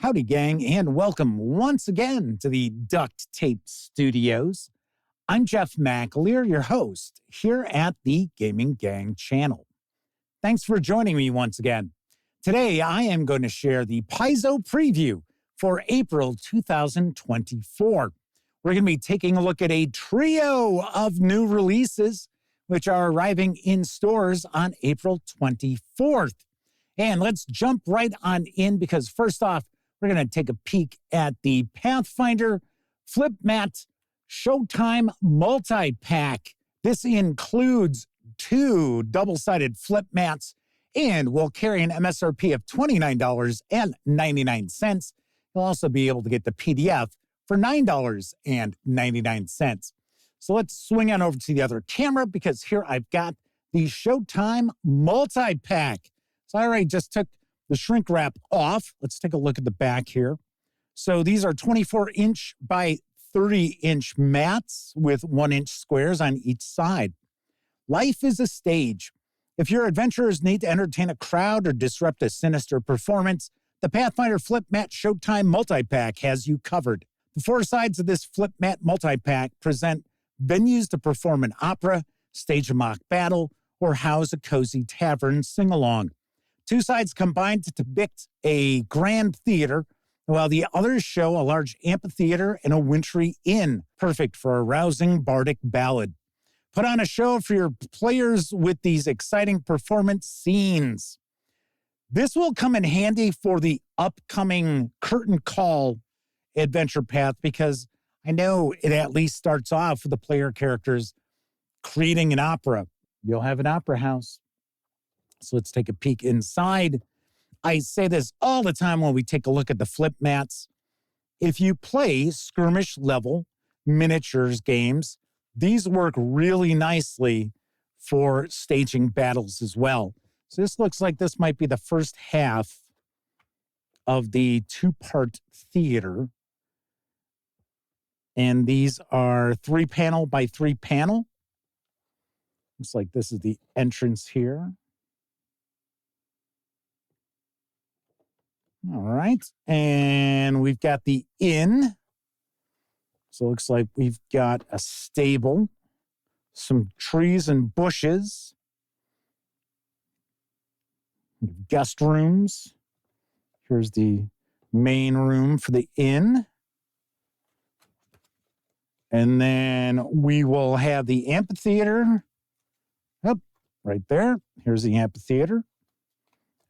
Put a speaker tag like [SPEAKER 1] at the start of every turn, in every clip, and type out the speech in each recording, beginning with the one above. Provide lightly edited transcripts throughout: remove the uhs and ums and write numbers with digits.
[SPEAKER 1] Howdy, gang, and welcome once again to the Duct Tape Studios. I'm Jeff McAleer, your host, here at the Gaming Gang channel. Thanks for joining me once again. Today, I am going to share the Paizo preview for April 2024. We're going to be taking a look at a trio of new releases, which are arriving in stores on April 24th. And let's jump right on in because first off, we're going to take a peek at the Pathfinder Flip-Mat Showtime Multi-Pack. This includes 2 double-sided flip mats and will carry an MSRP of $29.99. You'll also be able to get the PDF for $9.99. So let's swing on over to the other camera because here I've got the Showtime Multi-Pack. So I already just took the shrink wrap off. Let's take a look at the back here. So these are 24-inch by 30-inch mats with 1-inch squares on each side. Life is a stage. If your adventurers need to entertain a crowd or disrupt a sinister performance, the Pathfinder Flip-Mat Showtime Multi-Pack has you covered. The 4 sides of this Flip-Mat Multi-Pack present venues to perform an opera, stage a mock battle, or house a cozy tavern sing-along. 2 sides combine to depict a grand theater, while the others show a large amphitheater and a wintry inn, perfect for a rousing bardic ballad. Put on a show for your players with these exciting performance scenes. This will come in handy for the upcoming Curtain Call Adventure Path because I know it at least starts off with the player characters creating an opera. You'll have an opera house. So let's take a peek inside. I say this all the time when we take a look at the flip mats. If you play skirmish level miniatures games, these work really nicely for staging battles as well. So this looks like this might be the first half of the 2-part theater. And these are 3-panel by 3-panel. Looks like this is the entrance here. All right, and we've got the inn. So it looks like we've got a stable, some trees and bushes, guest rooms. Here's the main room for the inn. And then we will have the amphitheater. Yep, right there. Here's the amphitheater.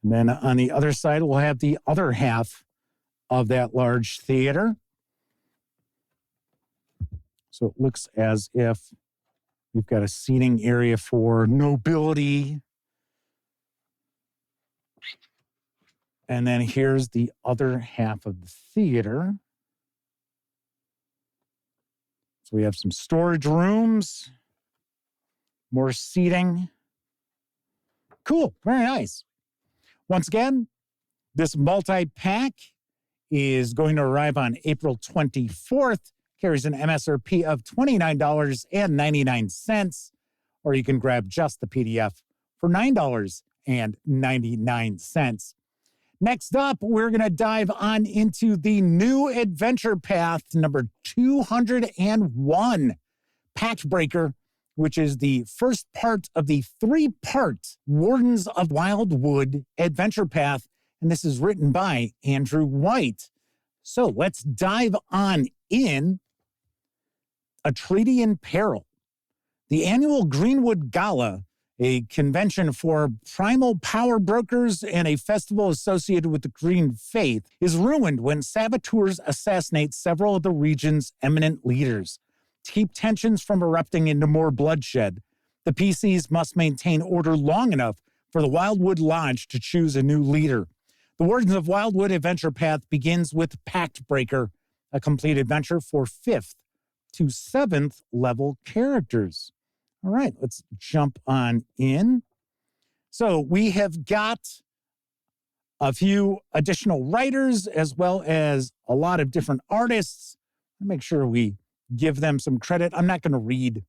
[SPEAKER 1] And then on the other side, we'll have the other half of that large theater. So it looks as if we've got a seating area for nobility. And then here's the other half of the theater. So we have some storage rooms, more seating. Cool, very nice. Once again, this multi-pack is going to arrive on April 24th, carries an MSRP of $29.99, or you can grab just the PDF for $9.99. Next up, we're going to dive on into the new Adventure Path number 201, Pactbreaker, which is the first part of the 3-part Wardens of Wildwood Adventure Path. And this is written by Andrew White. So let's dive on in. A Treaty in Peril. The annual Greenwood Gala, a convention for primal power brokers and a festival associated with the Green Faith, is ruined when saboteurs assassinate several of the region's eminent leaders. To keep tensions from erupting into more bloodshed, the PCs must maintain order long enough for the Wildwood Lodge to choose a new leader. The Wardens of Wildwood Adventure Path begins with Pactbreaker, a complete adventure for 5th to 7th level characters. All right, let's jump on in. So we have got a few additional writers as well as a lot of different artists. Make sure we give them some credit. I'm not going to read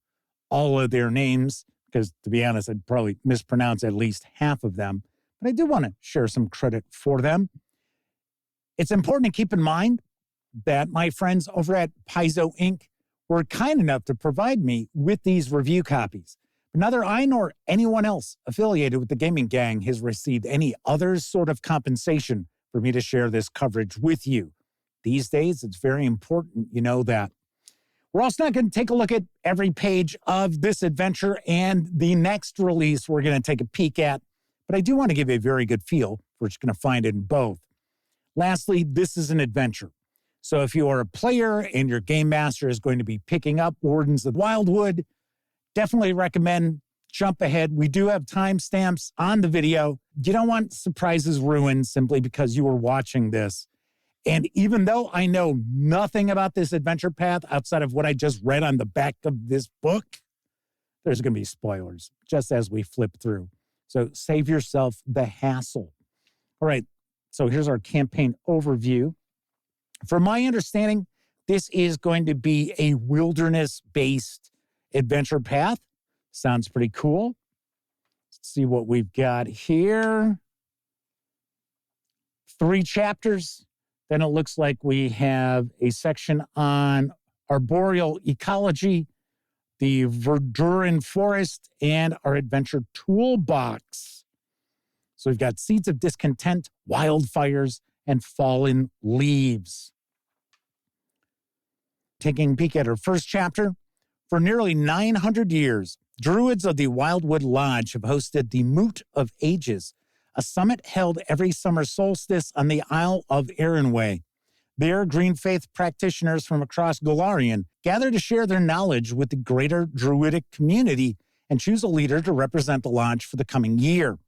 [SPEAKER 1] all of their names because, to be honest, I'd probably mispronounce at least half of them. But I do want to share some credit for them. It's important to keep in mind that my friends over at Paizo Inc. were kind enough to provide me with these review copies. But neither I nor anyone else affiliated with the gaming gang has received any other sort of compensation for me to share this coverage with you. These days, it's very important you know that. We're also not going to take a look at every page of this adventure and the next release we're going to take a peek at, but I do want to give you a very good feel for what you're going to find in both. Lastly, this is an adventure. So if you are a player and your game master is going to be picking up Wardens of Wildwood, definitely recommend jump ahead. We do have timestamps on the video. You don't want surprises ruined simply because you were watching this. And even though I know nothing about this adventure path outside of what I just read on the back of this book, there's going to be spoilers just as we flip through. So save yourself the hassle. All right, so here's our campaign overview. From my understanding, this is going to be a wilderness-based adventure path. Sounds pretty cool. Let's see what we've got here. 3 chapters. Then it looks like we have a section on arboreal ecology, the Verduran forest, and our adventure toolbox. So we've got seeds of discontent, wildfires, and fallen leaves. Taking a peek at our first chapter, for nearly 900 years, Druids of the Wildwood Lodge have hosted the Moot of Ages, a summit held every summer solstice on the Isle of Erinway. There, green faith practitioners from across Golarion gather to share their knowledge with the greater Druidic community and choose a leader to represent the lodge for the coming year.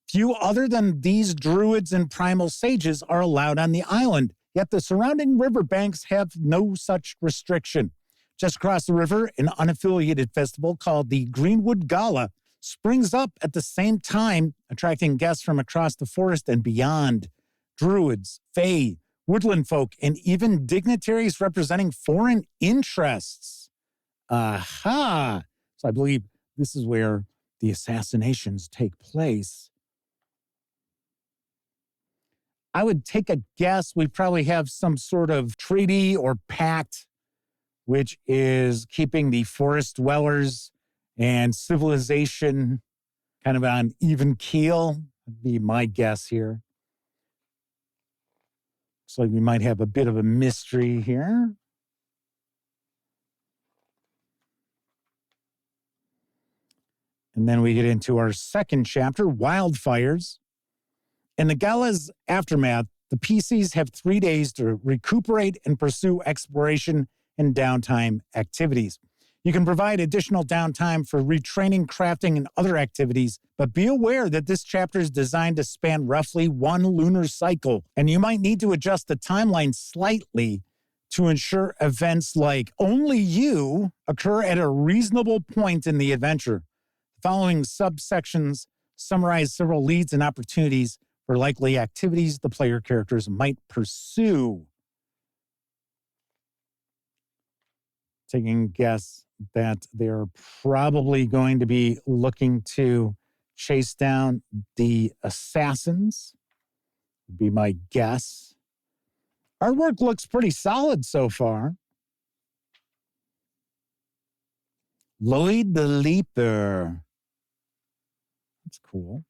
[SPEAKER 1] Few other than these druids and primal sages are allowed on the island, yet the surrounding riverbanks have no such restriction. Just across the river, an unaffiliated festival called the Greenwood Gala springs up at the same time, attracting guests from across the forest and beyond. Druids, fae, woodland folk, and even dignitaries representing foreign interests. Aha! So I believe this is where the assassinations take place. I would take a guess we probably have some sort of treaty or pact, which is keeping the forest dwellers and civilization kind of on even keel, would be my guess here. Looks like we might have a bit of a mystery here. And then we get into our second chapter, Wildfires. In the gala's aftermath, the PCs have 3 days to recuperate and pursue exploration and downtime activities. You can provide additional downtime for retraining, crafting, and other activities, but be aware that this chapter is designed to span roughly 1 lunar cycle, and you might need to adjust the timeline slightly to ensure events like Only You occur at a reasonable point in the adventure. The following subsections summarize several leads and opportunities for likely activities the player characters might pursue. Taking a guess that they're probably going to be looking to chase down the assassins, would be my guess. Artwork looks pretty solid so far. Lloyd the Leaper. That's cool.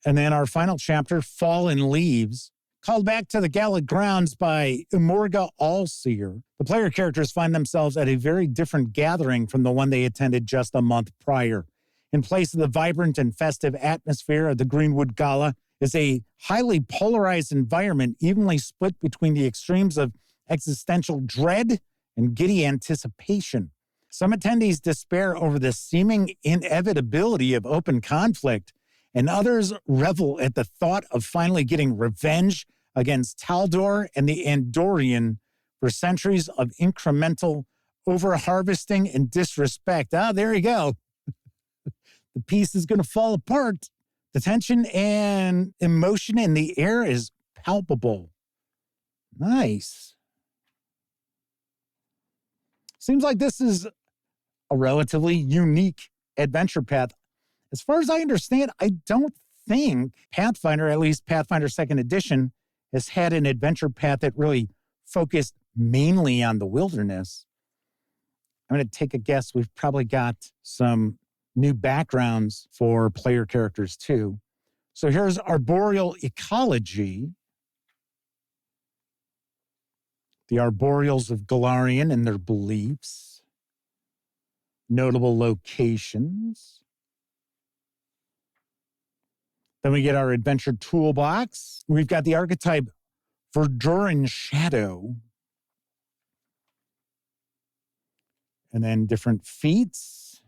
[SPEAKER 1] And then our final chapter, Fallen Leaves, called back to the gala grounds by Umorga Allseer. The player characters find themselves at a very different gathering from the one they attended just a month prior. In place of the vibrant and festive atmosphere of the Greenwood Gala is a highly polarized environment evenly split between the extremes of existential dread and giddy anticipation. Some attendees despair over the seeming inevitability of open conflict, and others revel at the thought of finally getting revenge against Taldor and the Andorian for centuries of incremental over-harvesting and disrespect. There you go. The piece is going to fall apart. The tension and emotion in the air is palpable. Nice. Seems like this is a relatively unique adventure path. As far as I understand, I don't think Pathfinder, at least Pathfinder 2nd Edition, has had an adventure path that really focused mainly on the wilderness. I'm going to take a guess. We've probably got some new backgrounds for player characters too. So here's arboreal ecology. The arboreals of Galarian and their beliefs. Notable locations. Then we get our adventure toolbox. We've got the archetype Verduran Shadow. And then different feats.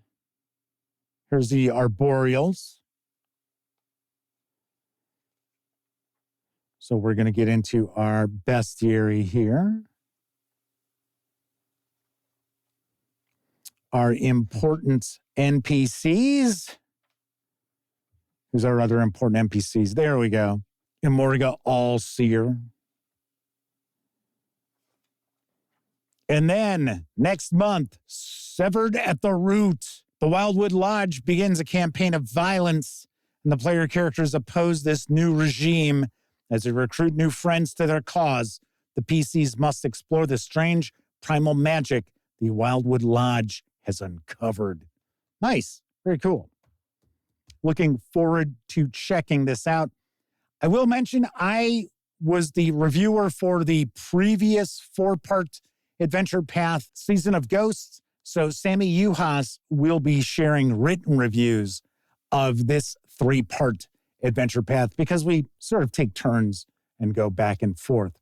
[SPEAKER 1] Here's the arboreals. So we're going to get into our bestiary here. Our important NPCs. Who's our other important NPCs? There we go. Immorga All-Seer. And then, next month, Severed at the Root. The Wildwood Lodge begins a campaign of violence, and the player characters oppose this new regime. As they recruit new friends to their cause, the PCs must explore the strange primal magic the Wildwood Lodge has uncovered. Nice. Very cool. Looking forward to checking this out. I will mention I was the reviewer for the previous 4-part Adventure Path Season of Ghosts. So Sammy Uhas will be sharing written reviews of this 3-part Adventure Path because we sort of take turns and go back and forth.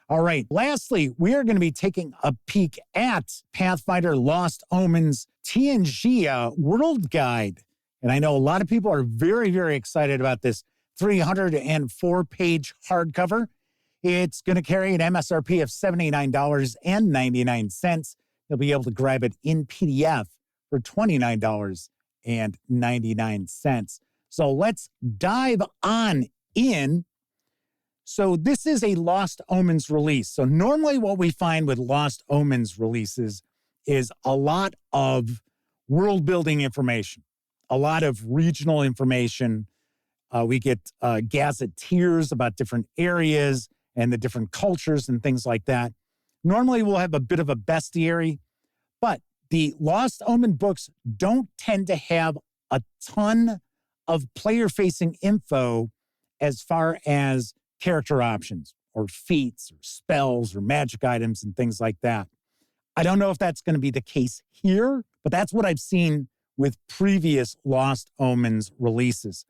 [SPEAKER 1] All right. Lastly, we are going to be taking a peek at Pathfinder Lost Omens Tian Xia World Guide. And I know a lot of people are very, very excited about this 304-page hardcover. It's going to carry an MSRP of $79.99. You'll be able to grab it in PDF for $29.99. So let's dive on in. So this is a Lost Omens release. So normally what we find with Lost Omens releases is a lot of world-building information, a lot of regional information. We get gazetteers about different areas and the different cultures and things like that. Normally we'll have a bit of a bestiary, but the Lost Omen books don't tend to have a ton of player-facing info as far as character options or feats or spells or magic items and things like that. I don't know if that's going to be the case here, but that's what I've seen with previous Lost Omens releases.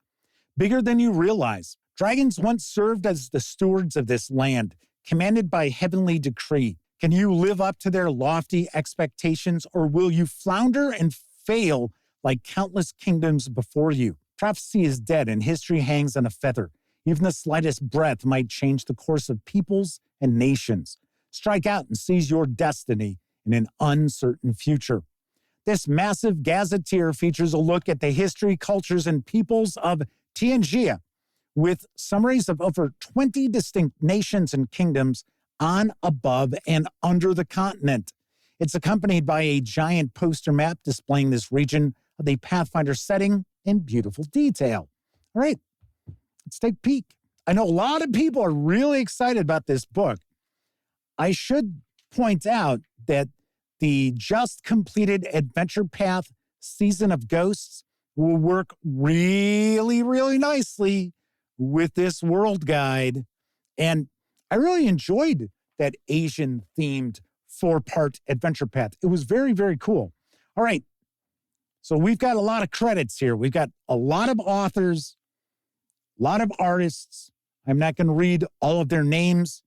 [SPEAKER 1] Bigger than you realize, dragons once served as the stewards of this land, commanded by heavenly decree. Can you live up to their lofty expectations, or will you flounder and fail like countless kingdoms before you? Prophecy is dead and history hangs on a feather. Even the slightest breath might change the course of peoples and nations. Strike out and seize your destiny in an uncertain future. This massive gazetteer features a look at the history, cultures, and peoples of Tian Xia, with summaries of over 20 distinct nations and kingdoms on, above, and under the continent. It's accompanied by a giant poster map displaying this region of the Pathfinder setting in beautiful detail. All right, let's take a peek. I know a lot of people are really excited about this book. I should point out that the just completed Adventure Path Season of Ghosts will work really, really nicely with this world guide. And I really enjoyed that Asian-themed 4-part Adventure Path. It was very, very cool. All right, so we've got a lot of credits here. We've got a lot of authors, a lot of artists. I'm not going to read all of their names.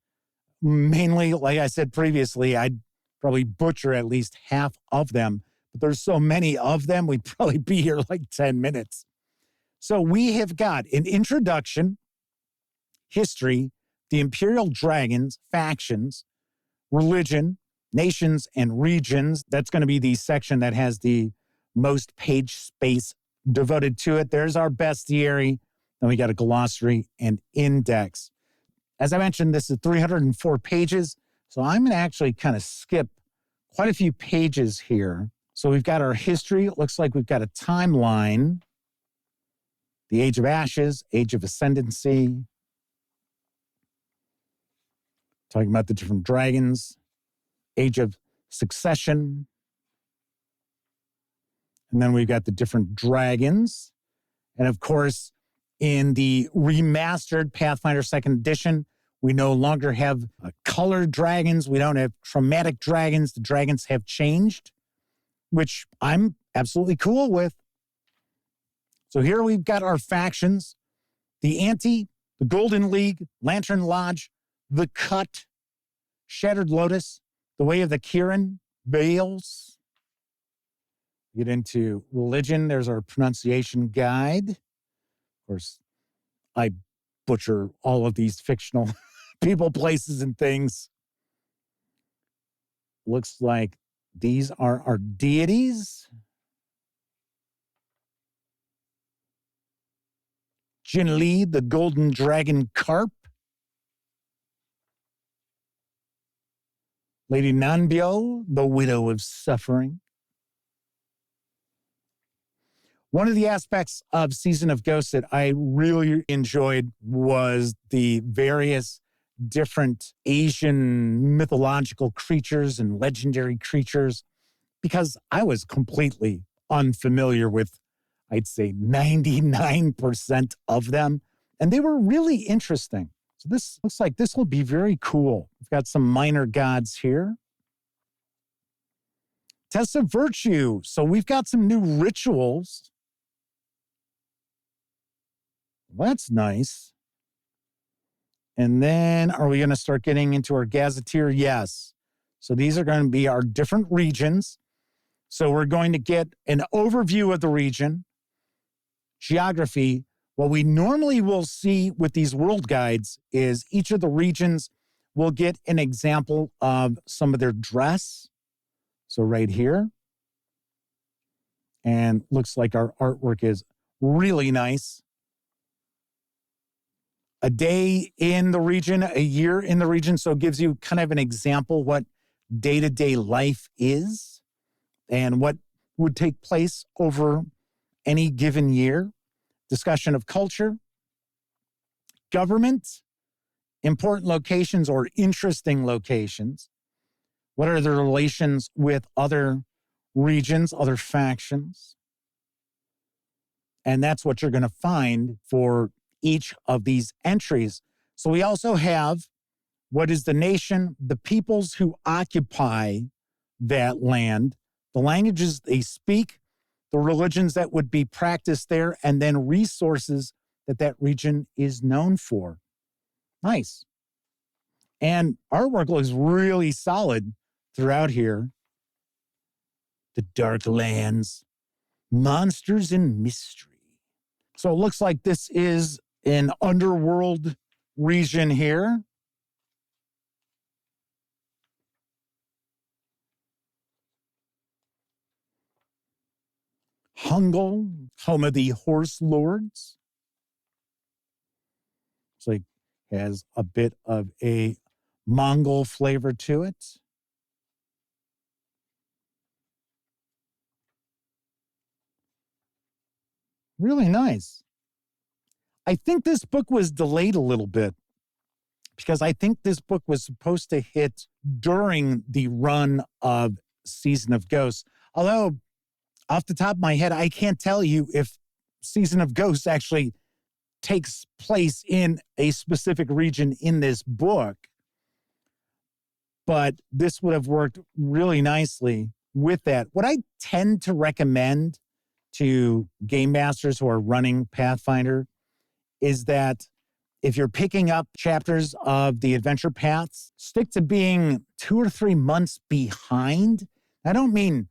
[SPEAKER 1] Mainly, like I said previously, I'd probably butcher at least half of them. But there's so many of them, we'd probably be here like 10 minutes. So we have got an introduction, history, the Imperial Dragons, factions, religion, nations, and regions. That's going to be the section that has the most page space devoted to it. There's our bestiary. Then we got a glossary and index. As I mentioned, this is 304 pages. So I'm going to actually kind of skip quite a few pages here. So we've got our history. It looks like we've got a timeline. The Age of Ashes, Age of Ascendancy. talking about the different dragons, Age of Succession. And then we've got the different dragons. And of course, in the remastered Pathfinder 2nd Edition, we no longer have colored dragons. We don't have chromatic dragons. The dragons have changed, which I'm absolutely cool with. So here we've got our factions: the Ante, the Golden League, Lantern Lodge, the Cut, Shattered Lotus, the Way of the Kirin, Veils. Get into religion. There's our pronunciation guide. Of course, I butcher all of these fictional people, places, and things. Looks like these are our deities. Jin Li, the Golden Dragon Carp. Lady Nanbyo, the Widow of Suffering. One of the aspects of Season of Ghosts that I really enjoyed was the various different Asian mythological creatures and legendary creatures, because I was completely unfamiliar with, I'd say, 99% of them, and they were really interesting. So this looks like this will be very cool. We've got some minor gods here. Test of Virtue. So we've got some new rituals. That's nice. And then are we going to start getting into our gazetteer? Yes. So these are going to be our different regions. So we're going to get an overview of the region, geography. What we normally will see with these world guides is each of the regions will get an example of some of their dress. So right here. And looks like our artwork is really nice. A day in the region, a year in the region. So it gives you kind of an example what day-to-day life is and what would take place over any given year. Discussion of culture, government, important locations or interesting locations. What are the relations with other regions, other factions? And that's what you're going to find for each of these entries. So we also have what is the nation, the peoples who occupy that land, the languages they speak, the religions that would be practiced there, and then resources that that region is known for. Nice. And artwork looks really solid throughout here. The Dark Lands, monsters and mystery. So it looks like this is an underworld region here. Hungle, home of the Horse Lords. It's like has a bit of a Mongol flavor to it. Really nice. I think this book was delayed a little bit because I think this book was supposed to hit during the run of Season of Ghosts. Although, off the top of my head, I can't tell you if Season of Ghosts actually takes place in a specific region in this book. But this would have worked really nicely with that. What I tend to recommend to game masters who are running Pathfinder is that if you're picking up chapters of the adventure paths, stick to being 2 or 3 months behind. I don't mean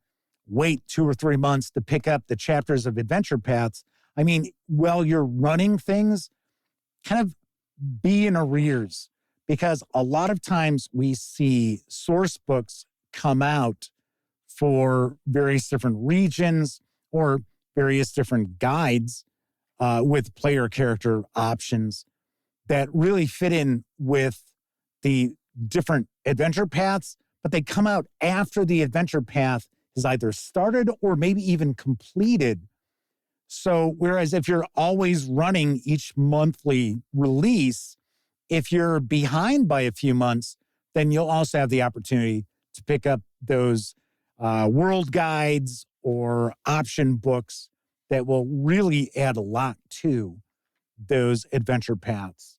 [SPEAKER 1] wait 2 or 3 months to pick up the chapters of adventure paths. I mean, while you're running things, kind of be in arrears, because a lot of times we see source books come out for various different regions or various different guides with player character options that really fit in with the different adventure paths, but they come out after the adventure path is either started or maybe even completed. So whereas if you're always running each monthly release, if you're behind by a few months, then you'll also have the opportunity to pick up those world guides or option books that will really add a lot to those adventure paths.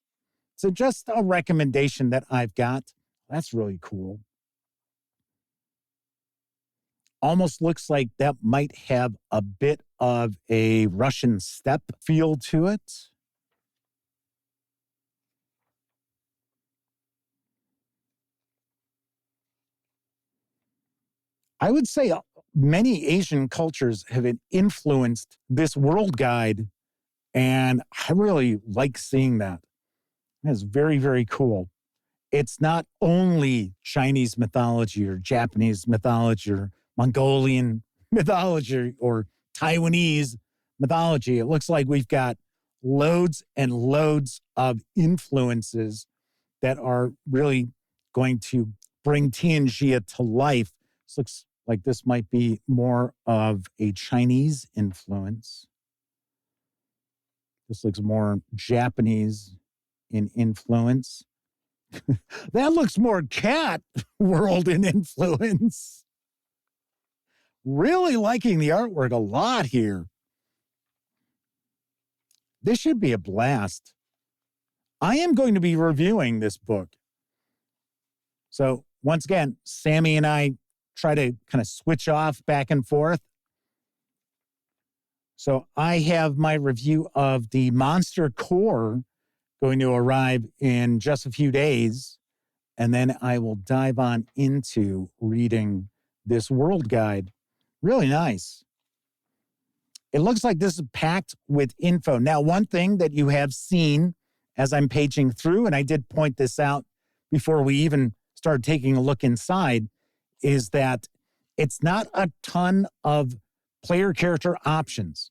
[SPEAKER 1] So just a recommendation that I've got. That's really cool. Almost looks like that might have a bit of a Russian steppe feel to it. I would say many Asian cultures have influenced this world guide, and I really like seeing that. That's very, very cool. It's not only Chinese mythology or Japanese mythology or Mongolian mythology or Taiwanese mythology. It looks like we've got loads and loads of influences that are really going to bring Tian Xia to life. This looks like this might be more of a Chinese influence. This looks more Japanese in influence. That looks more cat world in influence. Really liking the artwork a lot here. This should be a blast. I am going to be reviewing this book. So once again, Sammy and I try to kind of switch off back and forth. So I have my review of the Monster Core going to arrive in just a few days. And then I will dive on into reading this world guide. Really nice. It looks like this is packed with info. Now, one thing that you have seen as I'm paging through, and I did point this out before we even started taking a look inside, is that it's not a ton of player character options.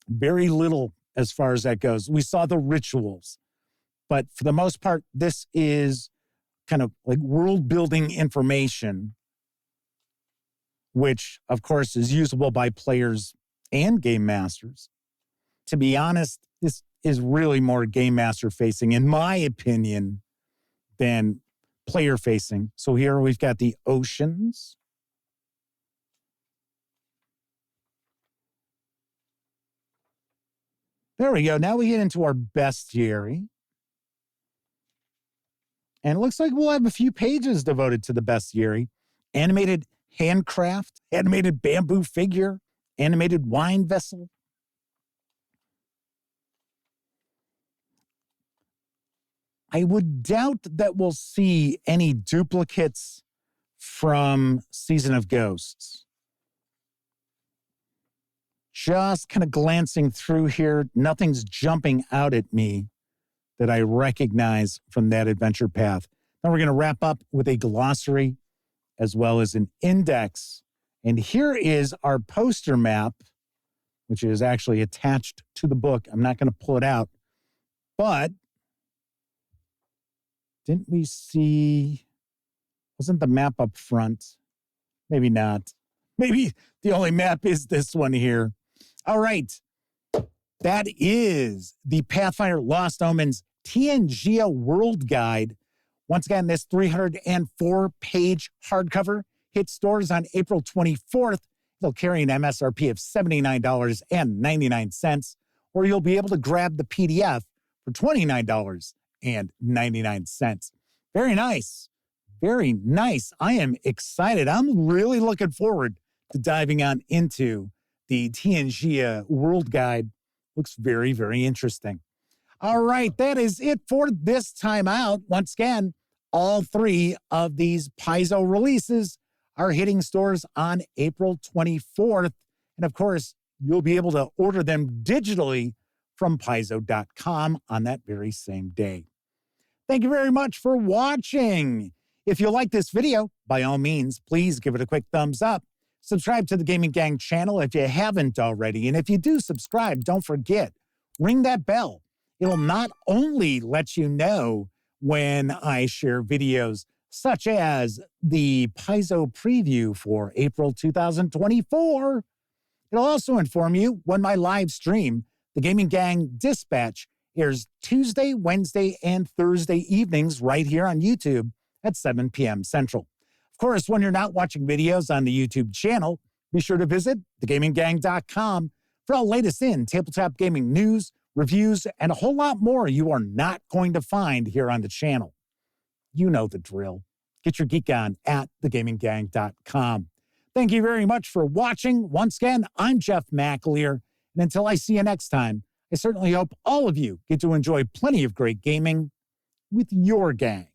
[SPEAKER 1] Very little as far as that goes. We saw the rituals, but for the most part, this is kind of like world building information, which of course is usable by players and game masters. To be honest, this is really more game master facing, in my opinion, than player facing. So here we've got the oceans. There we go. Now we get into our bestiary. And it looks like we'll have a few pages devoted to the bestiary. Animated handcraft, animated bamboo figure, animated wine vessel. I would doubt that we'll see any duplicates from Season of Ghosts. Just kind of glancing through here, nothing's jumping out at me that I recognize from that adventure path. Now we're going to wrap up with a glossary as well as an index. And here is our poster map, which is actually attached to the book. I'm not going to pull it out, but didn't we see, wasn't the map up front? Maybe not. Maybe the only map is this one here. All right. That is the Pathfinder Lost Omens Tian Xia World Guide. Once again, this 304-page hardcover hits stores on April 24th. It'll carry an MSRP of $79.99, or you'll be able to grab the PDF for $29.99. Very nice. Very nice. I am excited. I'm really looking forward to diving on into the Tian Xia World Guide. Looks very, very interesting. All right, that is it for this time out. Once again, all three of these Paizo releases are hitting stores on April 24th. And of course, you'll be able to order them digitally from Paizo.com on that very same day. Thank you very much for watching. If you like this video, by all means, please give it a quick thumbs up. Subscribe to the Gaming Gang channel if you haven't already. And if you do subscribe, don't forget, ring that bell. It'll not only let you know when I share videos such as the Paizo preview for April 2024, it'll also inform you when my live stream, the Gaming Gang Dispatch, airs Tuesday, Wednesday, and Thursday evenings right here on YouTube at 7 p.m. Central. Of course, when you're not watching videos on the YouTube channel, be sure to visit thegaminggang.com for all latest in tabletop gaming news, reviews, and a whole lot more you are not going to find here on the channel. You know the drill. Get your geek on at thegaminggang.com. Thank you very much for watching. Once again, I'm Jeff McAleer, and until I see you next time, I certainly hope all of you get to enjoy plenty of great gaming with your gang.